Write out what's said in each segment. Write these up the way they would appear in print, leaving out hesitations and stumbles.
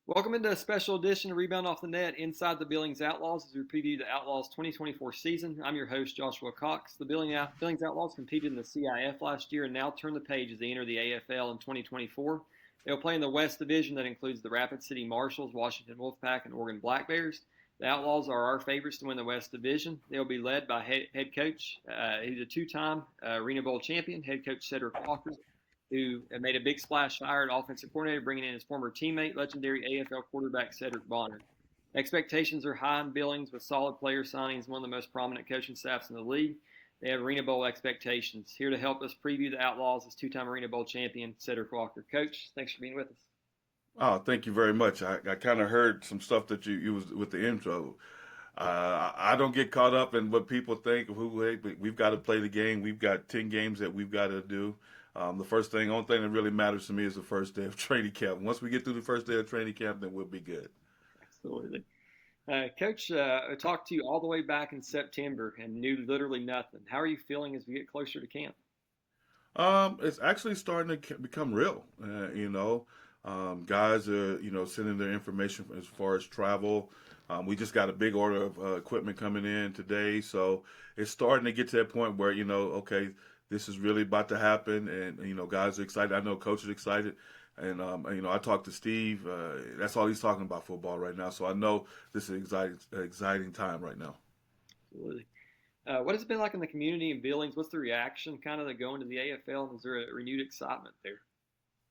Welcome into a special edition of Rebound Off the Net inside the Billings Outlaws as we preview the Outlaws 2024 season. I'm your host, Joshua Cox. The Billings Outlaws competed in the CIF last year and now turn the page as they enter the AFL in 2024. They'll play in the West Division that includes the Rapid City Marshals, Washington Wolfpack, and Oregon Black Bears. The Outlaws are our favorites to win the West Division. They'll be led by head coach. He's a two-time Arena Bowl champion, head coach Cedric Walker, who made a big splash hired offensive coordinator, bringing in his former teammate, legendary AFL quarterback Cedric Bonner. Expectations are high in Billings with solid player signings, one of the most prominent coaching staffs in the league. They have Arena Bowl expectations. Here to help us preview the Outlaws is two-time Arena Bowl champion Cedric Walker. Coach, thanks for being with us. Oh, thank you very much. I kind of heard some stuff that you was with the intro. I don't get caught up in what people think. We've got to play the game. We've got 10 games that we've got to do. Only thing that really matters to me is the first day of training camp. Once we get through the first day of training camp, then we'll be good. Absolutely. Coach, I talked to you all the way back in September and knew literally nothing. How are you feeling as we get closer to camp? It's actually starting to become real. Guys are sending their information as far as travel. We just got a big order of equipment coming in today, so it's starting to get to that point where okay, this is really about to happen, and guys are excited. I know coach is excited, and I talked to Steve. That's all he's talking about football right now. So I know this is an exciting time right now. Absolutely. What has it been like in the community in Billings? What's the reaction kind of going to the AFL? And is there a renewed excitement there?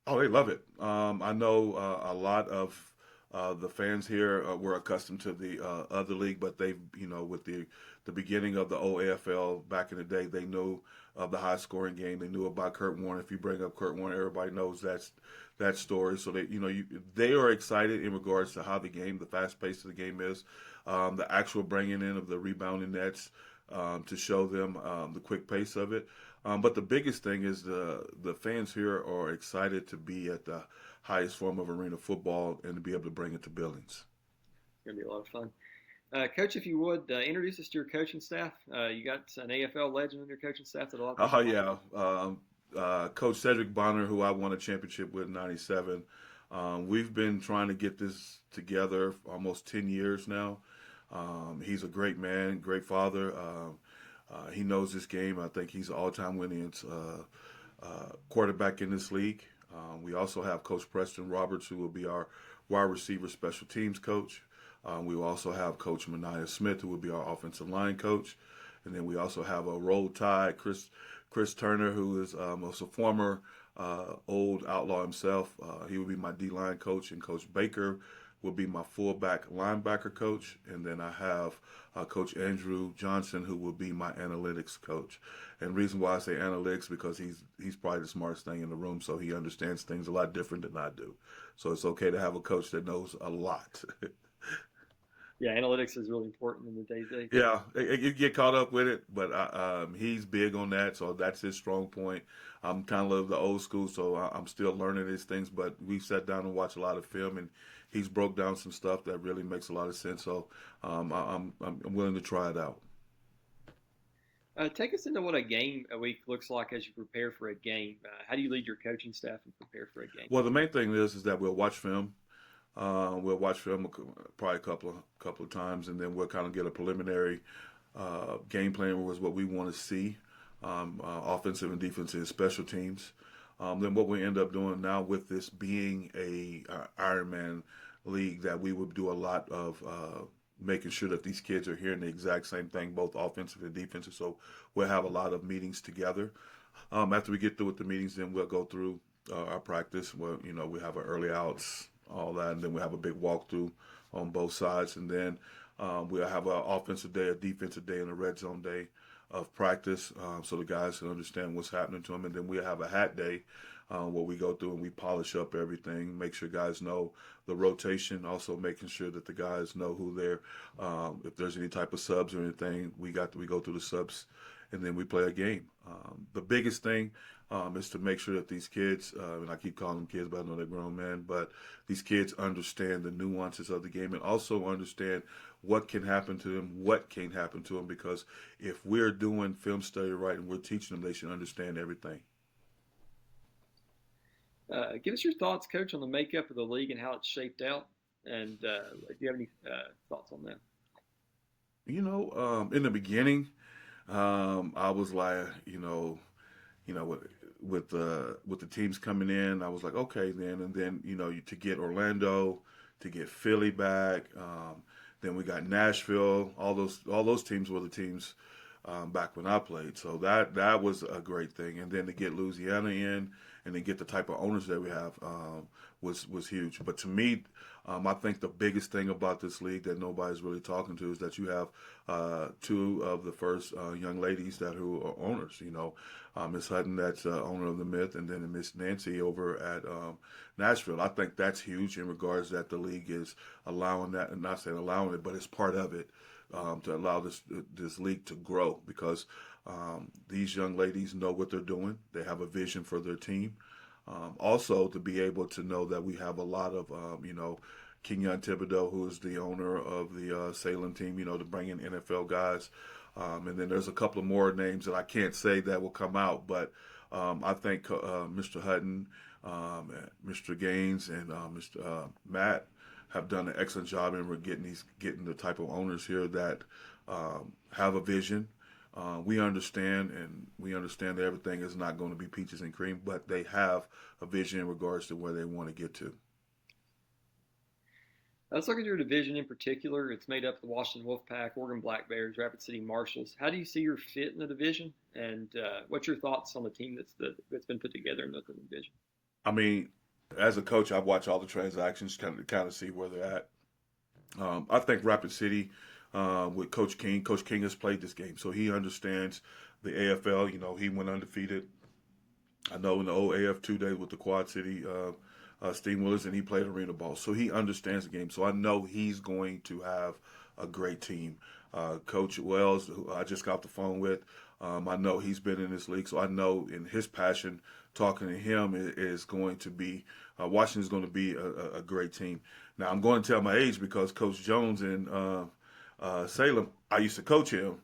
Oh, they love it. I know a lot of the fans here were accustomed to the other league, but they, with the beginning of the OAFL back in the day, they knew of the high scoring game. They knew about Kurt Warner. If you bring up Kurt Warner, everybody knows that story. So they are excited in regards to how the fast pace of the game is, the actual bringing in of the rebounding nets to show them the quick pace of it. But the biggest thing is the fans here are excited to be at the highest form of arena football and to be able to bring it to Billings. It's going to be a lot of fun. Coach, if you would, introduce us to your coaching staff. You got an AFL legend on your coaching staff that a lot of Oh people yeah, Coach Cedric Bonner, who I won a championship with in '97. We've been trying to get this together for almost 10 years now. He's a great man, great father. He knows this game. I think he's an all-time winning quarterback in this league. We also have Coach Preston Roberts, who will be our wide receiver special teams coach. We will also have Coach Mania Smith, who will be our offensive line coach. And then we also have a roll tide, Chris Turner, who is a former old outlaw himself. He will be my D-line coach, and Coach Baker will be my fullback linebacker coach. And then I have Coach Andrew Johnson, who will be my analytics coach. And the reason why I say analytics, because he's probably the smartest thing in the room, so he understands things a lot different than I do. So it's okay to have a coach that knows a lot. Yeah, analytics is really important in the day-to-day. Yeah, you get caught up with it, but he's big on that, so that's his strong point. I'm kind of the old school, so I'm still learning these things, but we sat down and watched a lot of film, and he's broke down some stuff that really makes a lot of sense, so I'm willing to try it out. Take us into what a game a week looks like as you prepare for a game. How do you lead your coaching staff and prepare for a game? Well, the main thing is that we'll watch film. We'll watch film probably a couple of times, and then we'll kind of get a preliminary game plan was what we want to see, offensive and defensive and special teams. Then what we end up doing now with this being a Ironman league, that we would do a lot of making sure that these kids are hearing the exact same thing, both offensive and defensive. So we'll have a lot of meetings together. After we get through with the meetings, then we'll go through our practice. Well, we have our early outs, all that, and then we have a big walkthrough on both sides, and then we'll have an offensive day, a defensive day, and a red zone day of practice, so the guys can understand what's happening to them, and then we'll have a hat day where we go through and we polish up everything, make sure guys know the rotation, also making sure that the guys know who they're, if there's any type of subs or anything, we go through the subs, and then we play a game. The biggest thing is to make sure that these kids, and I keep calling them kids, but I know they're grown men, but these kids understand the nuances of the game and also understand what can happen to them, what can't happen to them, because if we're doing film study right and we're teaching them, they should understand everything. Give us your thoughts, Coach, on the makeup of the league and how it's shaped out. And do you have any thoughts on that? In the beginning, I was like, with the teams coming in, I was like, okay, then, and then to get Orlando, to get Philly back, then we got Nashville. All those teams were the teams back when I played, so that was a great thing. And then to get Louisiana in, and then get the type of owners that we have was huge. But to me, I think the biggest thing about this league that nobody's really talking to is that you have two of the first young ladies who are owners. Miss Hutton, that's owner of the Myth, and then Miss Nancy over at Nashville. I think that's huge in regards that the league is allowing that, and not saying allowing it, but it's part of it to allow this league to grow because these young ladies know what they're doing. They have a vision for their team. Also, to be able to know that we have a lot of, Kenyon Thibodeau, who is the owner of the Salem team, to bring in NFL guys. And then there's a couple of more names that I can't say that will come out, but I think Mr. Hutton, Mr. Gaines, and Mr. Matt have done an excellent job in getting the type of owners here that have a vision. We understand that everything is not going to be peaches and cream, but they have a vision in regards to where they want to get to. Let's look at your division in particular. It's made up of the Washington Wolfpack, Oregon Black Bears, Rapid City Marshals. How do you see your fit in the division, and what's your thoughts on the team that's been put together in the division? I mean, as a coach, I've watched all the transactions, kind of see where they're at. I think Rapid City with Coach King. Coach King has played this game, so he understands the AFL. He went undefeated. I know in the old AF2 days with the Quad City Steamwheelers, and he played arena ball, so he understands the game. So I know he's going to have a great team. Coach Wells, who I just got off the phone with, I know he's been in this league, so I know in his passion, talking to him is going to be Washington's going to be a great team. Now I'm going to tell my age because Coach Jones in Salem, I used to coach him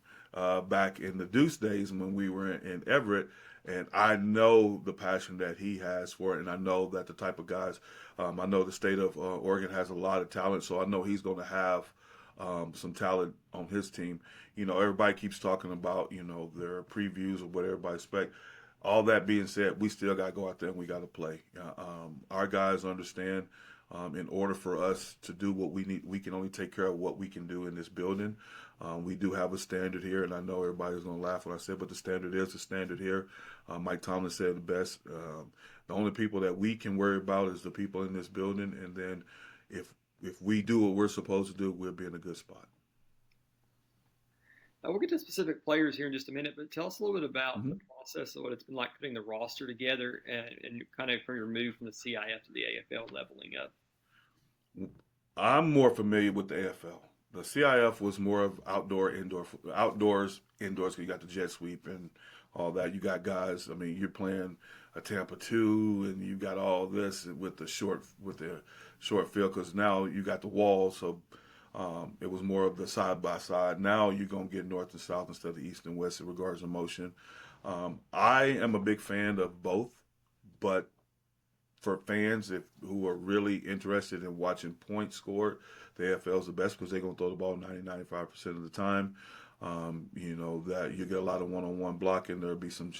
back in the Deuce days when we were in Everett. And I know the passion that he has for it, and I know that the type of guys, I know the state of Oregon has a lot of talent, so I know he's going to have some talent on his team. Everybody keeps talking about, their previews of what everybody expects. All that being said, we still got to go out there and we got to play. Our guys understand in order for us to do what we need, we can only take care of what we can do in this building. We do have a standard here, and I know everybody's going to laugh when I say it, but the standard is the standard here. Mike Tomlin said it best. The only people that we can worry about is the people in this building, and then if we do what we're supposed to do, we'll be in a good spot. We'll get to specific players here in just a minute, but tell us a little bit about Mm-hmm. the process of what it's been like putting the roster together and kind of from your move from the CIF to the AFL leveling up. I'm more familiar with the AFL. The CIF was more of outdoors, indoors. 'Cause you got the jet sweep and all that. You got guys. I mean, you're playing a Tampa 2, and you got all this with the short field. Because now you got the walls, so it was more of the side by side. Now you're gonna get north and south instead of east and west in regards to motion. I am a big fan of both, but for fans who are really interested in watching points scored, the AFL is the best because they're going to throw the ball 90-95% of the time. That you get a lot of one-on-one blocking. There'll be some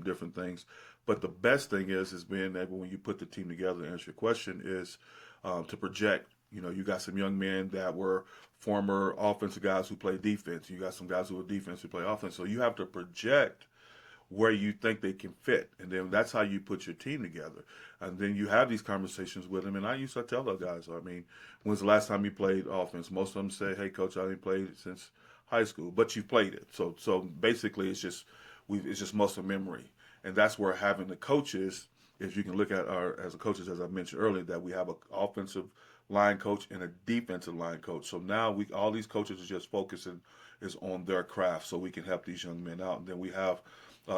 different things. But the best thing is being able, when you put the team together, to answer your question, is to project. You got some young men that were former offensive guys who play defense. You got some guys who are defense who play offense. So you have to project where you think they can fit. And then that's how you put your team together. And then you have these conversations with them. And I used to tell the guys, when's the last time you played offense? Most of them say, hey, coach, I didn't play it since high school, but you played it. So basically it's just muscle memory. And that's where having the coaches, if you can look at as a coaches, as I mentioned earlier, that we have an offensive line coach and a defensive line coach. So now all these coaches are just focusing is on their craft so we can help these young men out. And then we have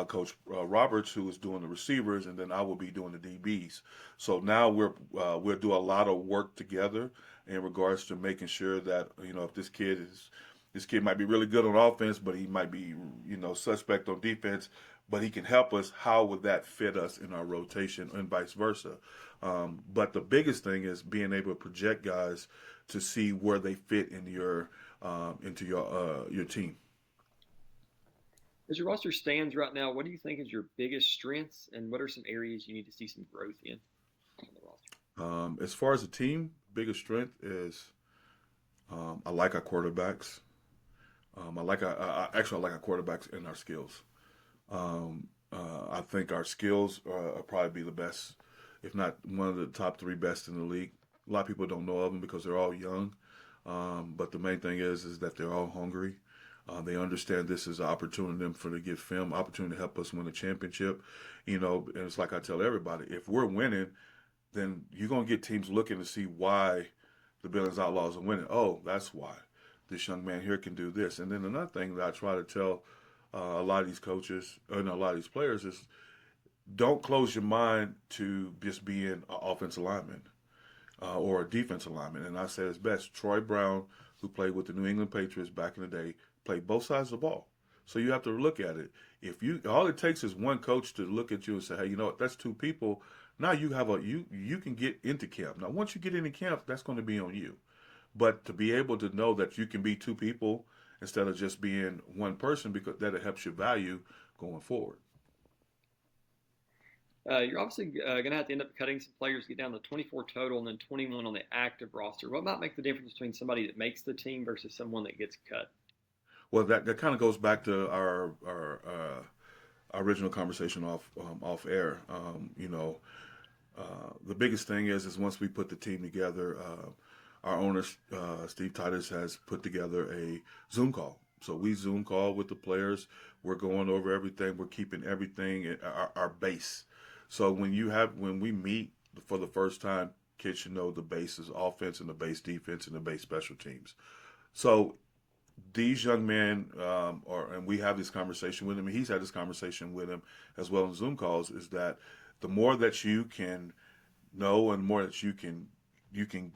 Coach Roberts, who is doing the receivers, and then I will be doing the DBs. So now we'll do a lot of work together in regards to making sure that if this kid This kid might be really good on offense, but he might be, suspect on defense. But he can help us. How would that fit us in our rotation, and vice versa? But the biggest thing is being able to project guys to see where they fit in into your team. As your roster stands right now, what do you think is your biggest strengths, and what are some areas you need to see some growth in on the roster? As far as the team, biggest strength is I like our quarterbacks. I like our quarterbacks and our skills. I think our skills are probably be the best, if not one of the top three best in the league. A lot of people don't know of them because they're all young, but the main thing is that they're all hungry. They understand this is an opportunity for them to get film, opportunity to help us win a championship. And it's like I tell everybody, if we're winning, then you're gonna get teams looking to see why the Billings Outlaws are winning. Oh, that's why this young man here can do this. And then another thing that I try to tell a lot of these coaches and a lot of these players is don't close your mind to just being an offensive lineman or a defensive lineman. And I said it's best. Troy Brown, who played with the New England Patriots back in the day, played both sides of the ball. So you have to look at it. If you all it takes is one coach to look at you and say, hey, you know what, that's two people. Now you have you can get into camp. Now once you get into camp, that's going to be on you. But to be able to know that you can be two people instead of just being one person, because that helps your value going forward. You're obviously going to have to end up cutting some players to get down to 24 total and then 21 on the active roster. What might make the difference between somebody that makes the team versus someone that gets cut? Well, that kind of goes back to our original conversation off air. The biggest thing is once we put the team together, our owner Steve Titus has put together a Zoom call. So we Zoom call with the players. We're going over everything. We're keeping everything at our base. So when we meet for the first time, kids should know the base is offense and the base defense and the base special teams. So these young men, and we have this conversation with him, and he's had this conversation with him as well in Zoom calls, is that the more that you can know and the more that you can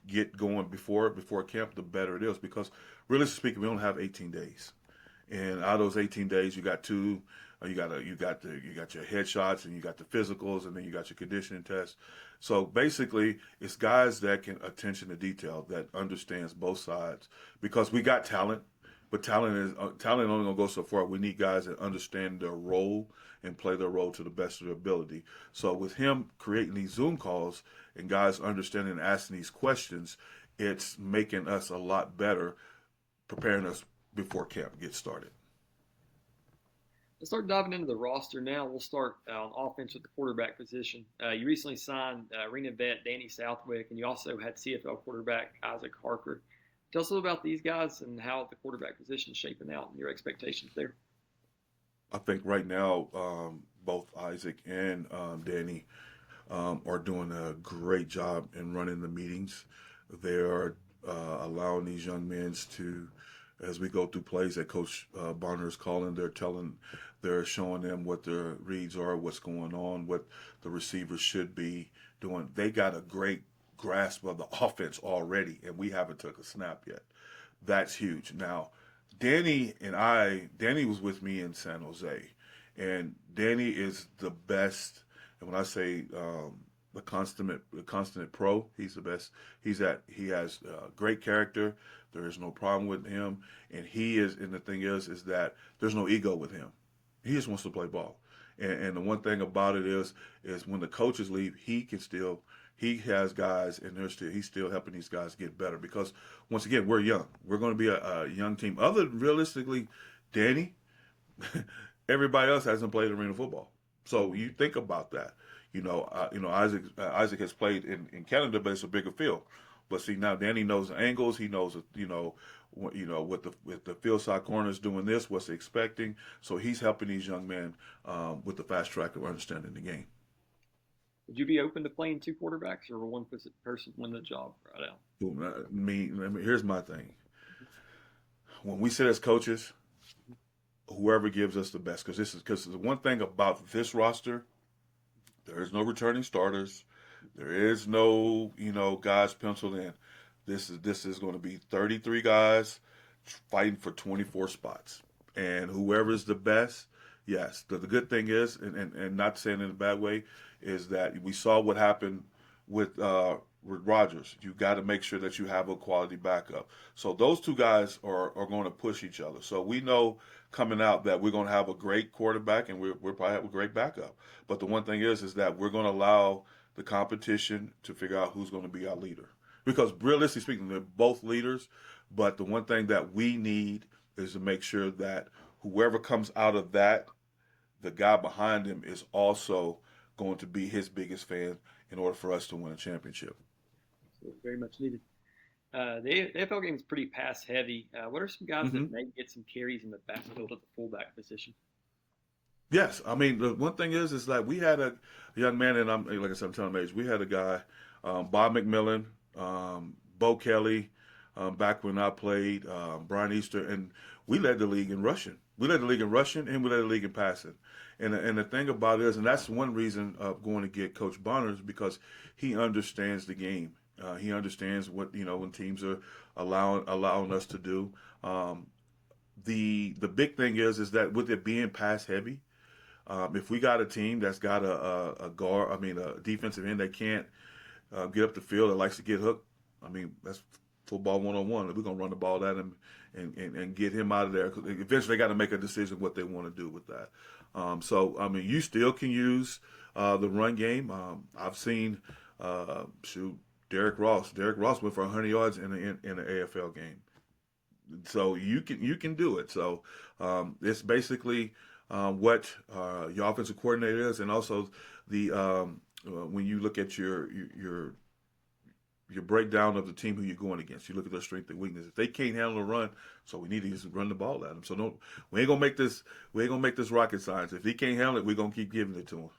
get going before camp, the better it is. Because realistically speaking, we only have 18 days, and out of those 18 days, you got two. You got your headshots and you got the physicals and then you got your conditioning tests. So basically, it's guys that can attention to detail, that understands both sides, because we got talent. But talent only gonna go so far. We need guys that understand their role and play their role to the best of their ability. So with him creating these Zoom calls and guys understanding and asking these questions, it's making us a lot better, preparing us before camp gets started. Let's start diving into the roster now. We'll start on offense with the quarterback position. You recently signed arena vet Danny Southwick, and you also had CFL quarterback Isaac Harker. Tell us a little about these guys and how the quarterback position is shaping out and your expectations there. I think right now, both Isaac and Danny are doing a great job in running the meetings. They are allowing these young men to, as we go through plays that Coach Barner is calling, they're showing them what their reads are, what's going on, what the receivers should be doing. They got a great grasp of the offense already, and we haven't took a snap yet. That's huge. Now, Danny was with me in San Jose, and Danny is the best. And when I say the consummate pro, he's the best. He has great character. There is no problem with him, and he is. And the thing is that there's no ego with him. He just wants to play ball. And the one thing about it is when the coaches leave, he has guys, and he's still helping these guys get better, because once again, we're young. We're going to be a young team. Other than realistically, Danny, everybody else hasn't played arena football. So you think about that. Isaac has played in Canada, but it's a bigger field. But see, now Danny knows the angles. He knows what the field side corners doing this, what's expecting. So he's helping these young men with the fast track of understanding the game. Would you be open to playing two quarterbacks, or will one person win the job right out? Here's my thing. When we sit as coaches, whoever gives us the best, because the one thing about this roster, there is no returning starters. There is no guys penciled in. This is going to be 33 guys fighting for 24 spots. And whoever's the best, yes. The good thing is, and not saying in a bad way, is that we saw what happened with Rodgers. You got to make sure that you have a quality backup. So those two guys are going to push each other. So we know coming out that we're going to have a great quarterback and we're probably have a great backup. But the one thing is that we're going to allow the competition to figure out who's going to be our leader. Because realistically speaking, they're both leaders. But the one thing that we need is to make sure that whoever comes out of that, the guy behind him is also going to be his biggest fan in order for us to win a championship. So very much needed. The AFL game is pretty pass heavy. What are some guys Mm-hmm. that may get some carries in the backfield at the fullback position? Yes, I mean the one thing is that we had a young man, and I'm like I said, I'm telling my age. We had a guy, Bob McMillan, Bo Kelly, back when I played, Brian Easter, and we led the league in rushing. We led the league in rushing, and we led the league in passing. And the thing about it is, and that's one reason of going to get Coach Bonner is because he understands the game. He understands what when teams are allowing us to do. The big thing is that with it being pass heavy. If we got a team that's got a guard, I mean a defensive end that can't get up the field, that likes to get hooked, I mean that's football 101. We're gonna run the ball at him and get him out of there. Cause eventually, they got to make a decision what they want to do with that. So I mean, you still can use the run game. I've seen Derrick Ross. Derrick Ross went for 100 yards in an AFL game. So you can do it. So it's basically what your offensive coordinator is, and also the when you look at your breakdown of the team who you're going against, you look at their strength and weakness. If they can't handle the run, so we need to just run the ball at them. So we ain't gonna make this rocket science. If he can't handle it, we're gonna keep giving it to him.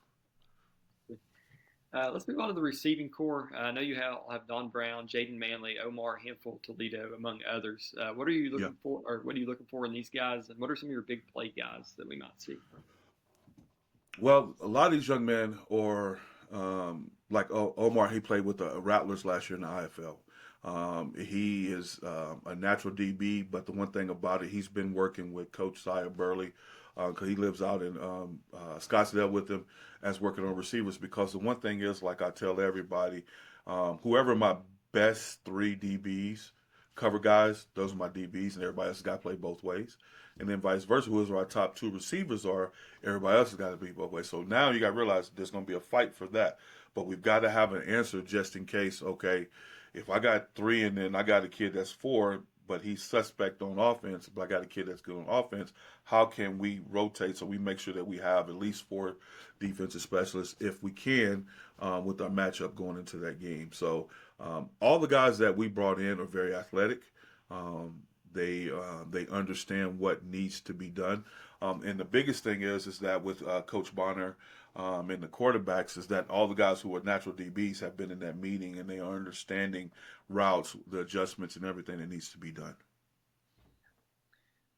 Let's move on to the receiving core. I know you have Don Brown, Jaden Manley, Omar Hemphill, Toledo, among others. What are you looking for, or what are you looking for in these guys, and what are some of your big play guys that we might see? Well, a lot of these young men are like Omar. He played with the Rattlers last year in the IFL. He is a natural DB, but the one thing about it, he's been working with Coach Sire Burley because he lives out in Scottsdale with him as working on receivers. Because the one thing is, like I tell everybody, whoever my best three DBs, cover guys, those are my DBs, and everybody else has got to play both ways. And then vice versa, whoever our top two receivers are, everybody else has got to be both ways. So now you got to realize there's going to be a fight for that. But we've got to have an answer just in case, okay, if I got three and then I got a kid that's four, but he's suspect on offense, but I got a kid that's good on offense, how can we rotate so we make sure that we have at least four defensive specialists if we can with our matchup going into that game? So all the guys that we brought in are very athletic. They understand what needs to be done. And the biggest thing is that with Coach Bonner and the quarterbacks is that all the guys who are natural DBs have been in that meeting and they are understanding routes, the adjustments, and everything that needs to be done.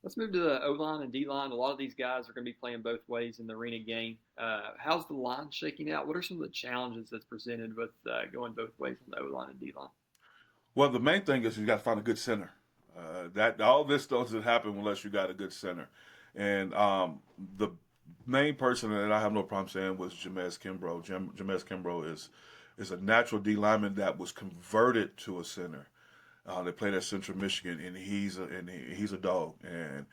Let's move to the O-line and D-line. A lot of these guys are going to be playing both ways in the arena game. How's the line shaking out? What are some of the challenges that's presented with going both ways on the O-line and D-line? Well, the main thing is you got to find a good center. That all this doesn't happen unless you got a good center. And the main person that I have no problem saying was Jamez Kimbrough. Jamez Kimbrough is a natural D lineman that was converted to a center. They played at Central Michigan, and he's a dog. And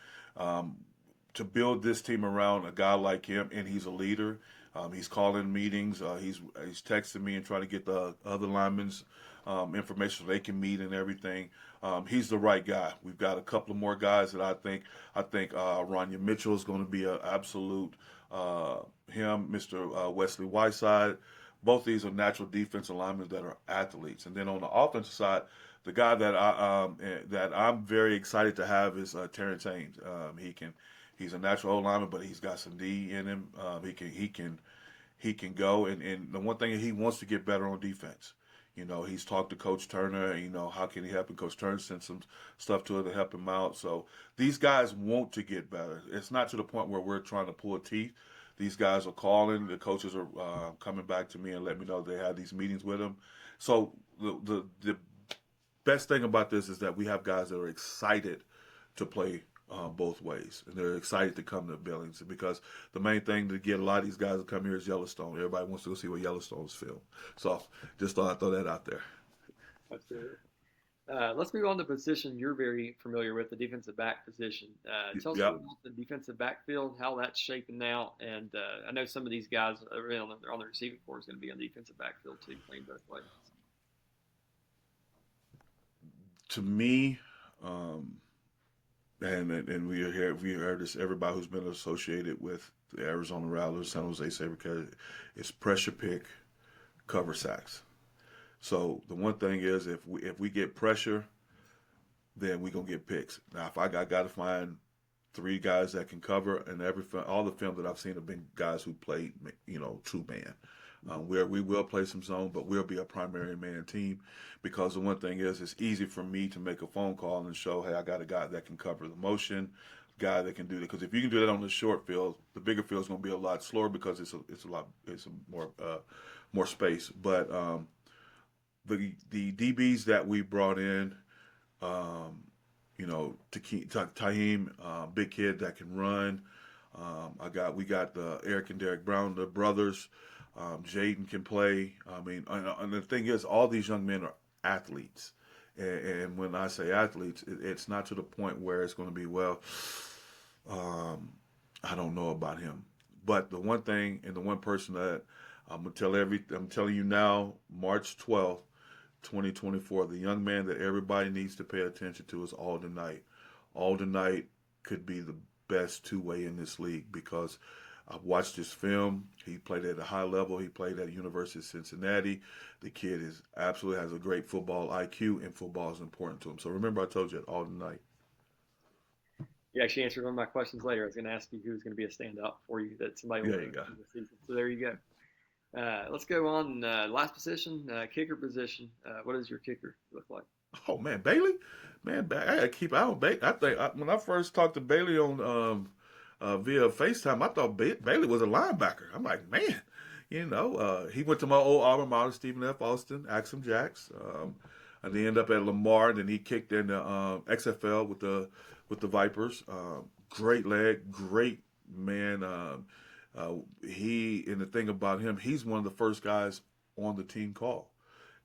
to build this team around a guy like him, and he's a leader. He's calling meetings. He's texting me and trying to get the other linemen's information so they can meet and everything. He's the right guy. We've got a couple of more guys that I think Ranya Mitchell is going to be an absolute him, Mr. Wesley Whiteside. Both these are natural defensive linemen that are athletes. And then on the offensive side, the guy that I'm very excited to have is Terrence Haynes. He's a natural old lineman, but he's got some D in him. He can go, and the one thing is he wants to get better on defense. You know, he's talked to Coach Turner, and, how can he help him? Coach Turner sent some stuff to him to help him out. So these guys want to get better. It's not to the point where we're trying to pull teeth. These guys are calling. The coaches are coming back to me and let me know they had these meetings with them. So the best thing about this is that we have guys that are excited to play both ways, and they're excited to come to Billings because the main thing to get a lot of these guys to come here is Yellowstone. Everybody wants to go see what Yellowstone's filmed. So just thought I'd throw that out there. Absolutely. Let's move on to the position you're very familiar with, the defensive back position. Tell us a Yep. little about the defensive backfield, how that's shaping now, and I know some of these guys on the receiving corps is going to be on the defensive backfield too, playing both ways. To me, um, and we heard this, everybody who's been associated with the Arizona Rattlers, San Jose Sabercats, it's pressure pick, cover sacks. So the one thing is, if we get pressure, then we gonna get picks. Now, if I got to find three guys that can cover, and all the film that I've seen have been guys who played, true man. Where we will play some zone, but we'll be a primary man team because the one thing is, it's easy for me to make a phone call and show, hey, I got a guy that can cover the motion, guy that can do that. Because if you can do that on the short field, the bigger field is going to be a lot slower because it's a more space. But the DBs that we brought in, um, Taheem, big kid that can run. We got Eric and Derek Brown, the brothers. Jaden can play. I mean, and the thing is, all these young men are athletes. And when I say athletes, it's not to the point where it's going to be, well, I don't know about him. But the one thing and the one person that I'm telling you now, March 12th, 2024, the young man that everybody needs to pay attention to is Alden Knight. Alden Knight could be the best two-way in this league because I've watched his film. He played at a high level. He played at the University of Cincinnati. The kid absolutely has a great football IQ, and football is important to him. So remember, I told you at Alden Knight. You actually answered one of my questions later. I was going to ask you who's going to be a standout for you that somebody will There you go. in the season. So there you go. Let's go on. Last position, kicker position. What does your kicker look like? Oh man, Bailey, man, I gotta keep eye on Bailey. When I first talked to Bailey on via FaceTime, I thought Bailey was a linebacker. I'm like, man, he went to my old alma mater, Stephen F. Austin, Axum Jacks, and he ended up at Lamar. Then he kicked in the XFL with the Vipers. Great leg, great man. And the thing about him, he's one of the first guys on the team call.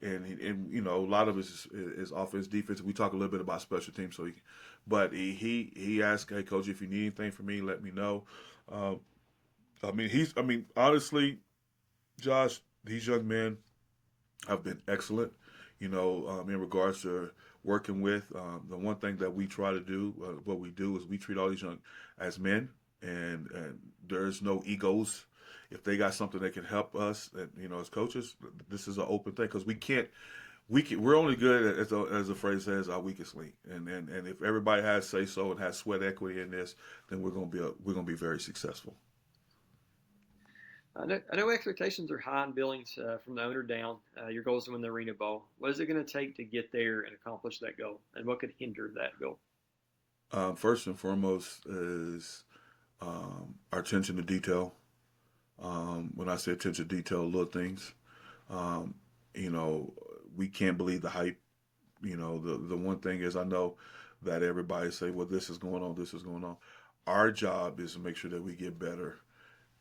And a lot of his offense, defense. We talk a little bit about special teams, but he asked, hey coach, if you need anything from me, let me know. Honestly, Josh, these young men have been excellent. In regards to working with the one thing that we try to do, what we do is we treat all these young as men, and there's no egos. If they got something that can help us, and as coaches, this is an open thing because we're only good as the phrase says, our weakest link. And if everybody has say so and has sweat equity in this, then we're gonna be very successful. I know expectations are high in Billings from the owner down. Your goal is to win the Arena Bowl. What is it going to take to get there and accomplish that goal? And what could hinder that goal? First and foremost is our attention to detail. When I say attention to detail, little things. Um, we can't believe the hype. The one thing is, I know that everybody say, well, this is going on, this is going on. Our job is to make sure that we get better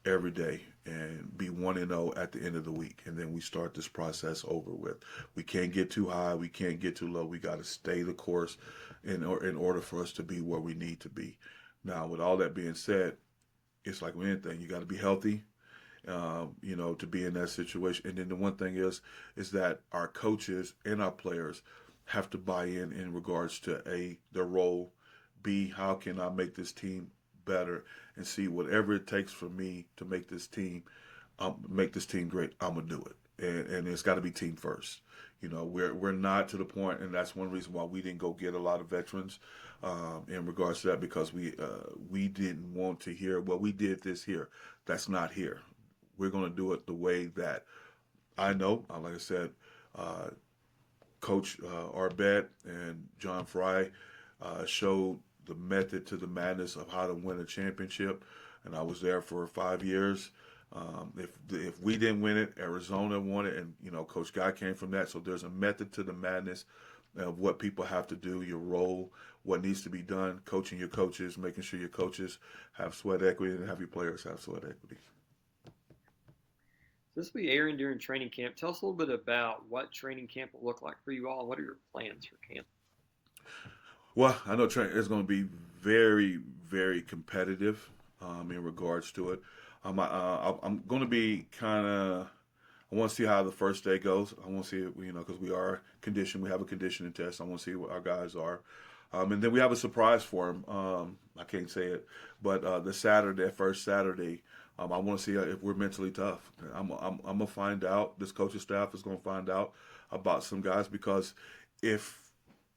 every day and be 1-0 at the end of the week, and then we start this process over with. We can't get too high, we can't get too low. We got to stay the course in order for us to be where we need to be. Now, with all that being said, it's like with anything, you got to be healthy, to be in that situation. And then the one thing is that our coaches and our players have to buy in regards to A, their role, B, how can I make this team better, and see whatever it takes for me to make this team great, I'm gonna do it. And it's got to be team first. We're not to the point, and that's one reason why we didn't go get a lot of veterans in regards to that, because we didn't want to hear, well, we did this here. That's not here. We're going to do it the way that I know. Like I said, Coach Arbet and John Fry showed the method to the madness of how to win a championship, and I was there for 5 years. If we didn't win it, Arizona won it, and Coach Guy came from that. So there's a method to the madness of what people have to do, your role, what needs to be done, coaching your coaches, making sure your coaches have sweat equity and have your players have sweat equity. So this will be airing during training camp. Tell us a little bit about what training camp will look like for you all. What are your plans for camp? Well, I know it's going to be very, very competitive in regards to it. I'm going to be kind of. I want to see how the first day goes. I want to see it, because we are conditioned. We have a conditioning test. I want to see what our guys are, and then we have a surprise for them. I can't say it, but first Saturday, I want to see if we're mentally tough. I'm gonna find out. This coaching staff is gonna find out about some guys because if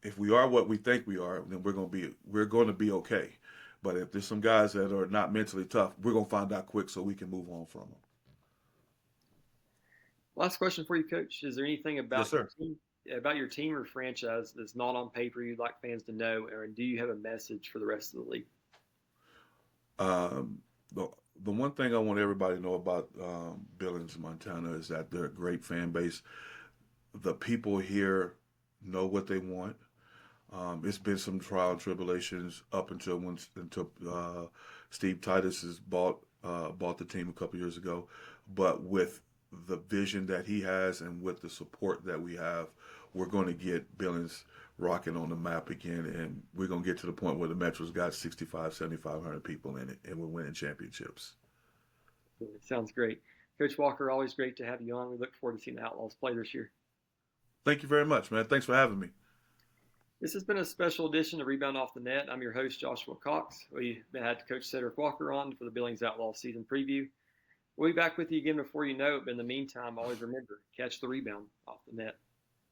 if we are what we think we are, then we're going to be okay. But if there's some guys that are not mentally tough, we're going to find out quick so we can move on from them. Last question for you, Coach. Is there anything Yes, sir. about your team or franchise that's not on paper you'd like fans to know, or do you have a message for the rest of the league? Um, the the one thing I want everybody to know about Billings, Montana, is that they're a great fan base. The people here know what they want. It's been some trial and tribulations up until Steve Titus has bought the team a couple years ago, but with the vision that he has and with the support that we have, we're going to get Billings rocking on the map again, and we're going to get to the point where the Metro's got 7,500 people in it, and we're winning championships. Sounds great. Coach Walker, always great to have you on. We look forward to seeing the Outlaws play this year. Thank you very much, man. Thanks for having me. This has been a special edition of Rebound Off the Net. I'm your host, Joshua Cox. We had Coach Cedric Walker on for the Billings Outlaws season preview. We'll be back with you again before you know it, but in the meantime, always remember, catch the rebound off the net.